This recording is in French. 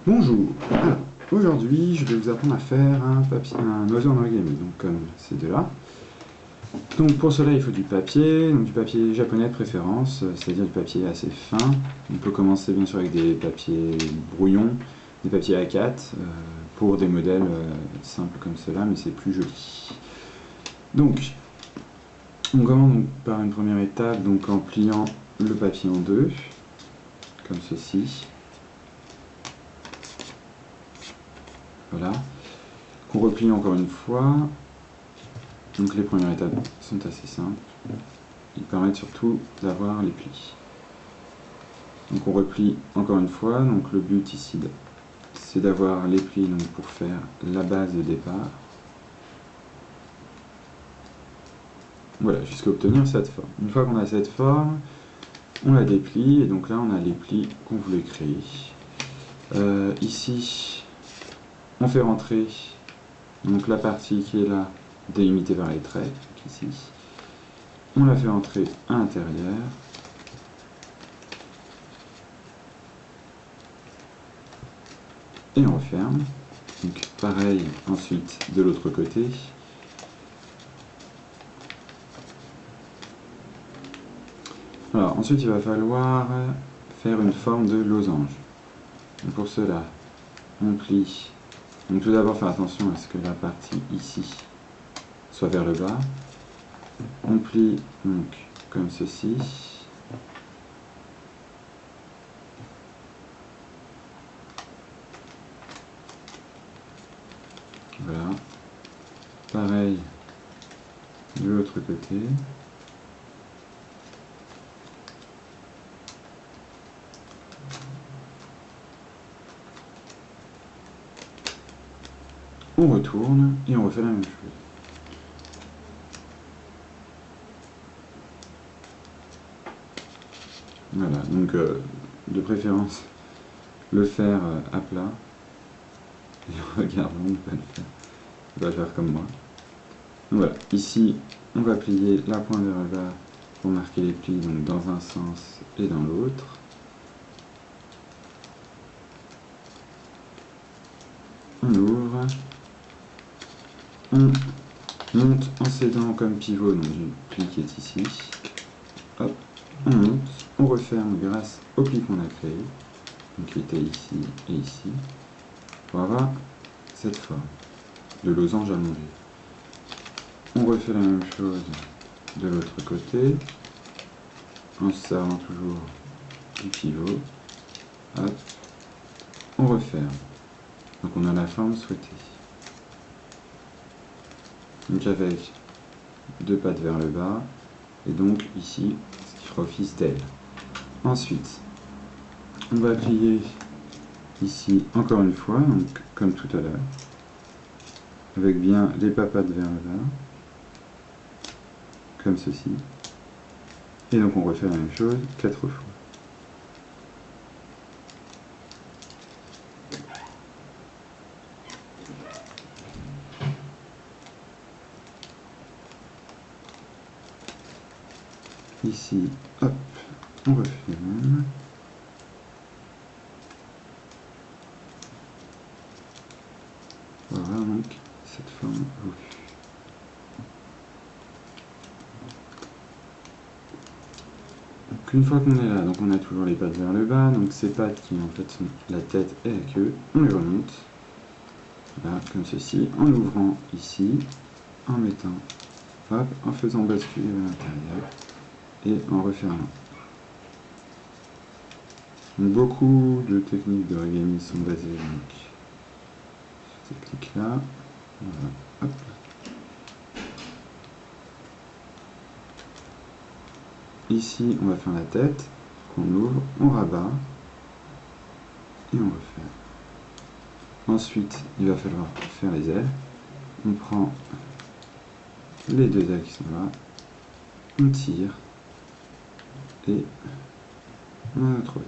Bonjour, alors aujourd'hui je vais vous apprendre à faire un oiseau en origami, donc comme ces deux-là. Donc pour cela il faut du papier japonais de préférence, c'est-à-dire du papier assez fin. On peut commencer bien sûr avec des papiers brouillons, des papiers A4, pour des modèles simples comme cela, mais c'est plus joli. Donc on commence donc par une première étape, donc en pliant le papier en deux, comme ceci. Voilà, qu'on replie encore une fois. Donc les premières étapes sont assez simples. Ils permettent surtout d'avoir les plis. Donc on replie encore une fois. Donc le but ici, c'est d'avoir les plis donc, pour faire la base de départ. Voilà, jusqu'à obtenir cette forme. Une fois qu'on a cette forme, on la déplie. Et donc là, on a les plis qu'on voulait créer. Ici, on fait rentrer donc la partie qui est là, délimitée par les traits, ici. On la fait entrer à l'intérieur. Et on referme. Donc pareil ensuite de l'autre côté. Alors ensuite il va falloir faire une forme de losange. Donc, pour cela, on plie. Donc tout d'abord faire attention à ce que la partie ici soit vers le bas. On plie donc comme ceci. Voilà. Pareil de l'autre côté. On retourne et on refait la même chose. Voilà, donc de préférence le faire à plat. Et regardons ne pas le faire. On va faire comme moi. Donc voilà, ici on va plier la pointe vers le bas pour marquer les plis donc dans un sens et dans l'autre. On ouvre, on monte en s'aidant comme pivot donc du pli qui est ici. Hop, on monte, on referme grâce au pli qu'on a créé, donc qui était ici et ici, pour avoir cette forme de losange allongée. On refait la même chose de l'autre côté, en se servant toujours du pivot. Hop, on referme. Donc on a la forme souhaitée. Donc avec deux pattes vers le bas, et donc ici, ce qui fera office d'aile. Ensuite, on va plier ici encore une fois, donc comme tout à l'heure, avec bien les papates vers le bas, comme ceci. Et donc on refait la même chose 4 fois. Ici, hop, on referme. Voilà donc cette forme voulue. Donc une fois qu'on est là, donc on a toujours les pattes vers le bas, donc ces pattes qui en fait sont la tête et la queue, on les remonte, là comme ceci, en ouvrant ici, en mettant, hop, en faisant basculer à l'intérieur et en refermant. Donc, beaucoup de techniques d'origami sont basées donc, sur cette technique là. Voilà. Hop. Ici, on va faire la tête, qu'on ouvre, on rabat et on refait. Ensuite, il va falloir faire les ailes. On prend les deux ailes qui sont là, on tire et on a trouvé.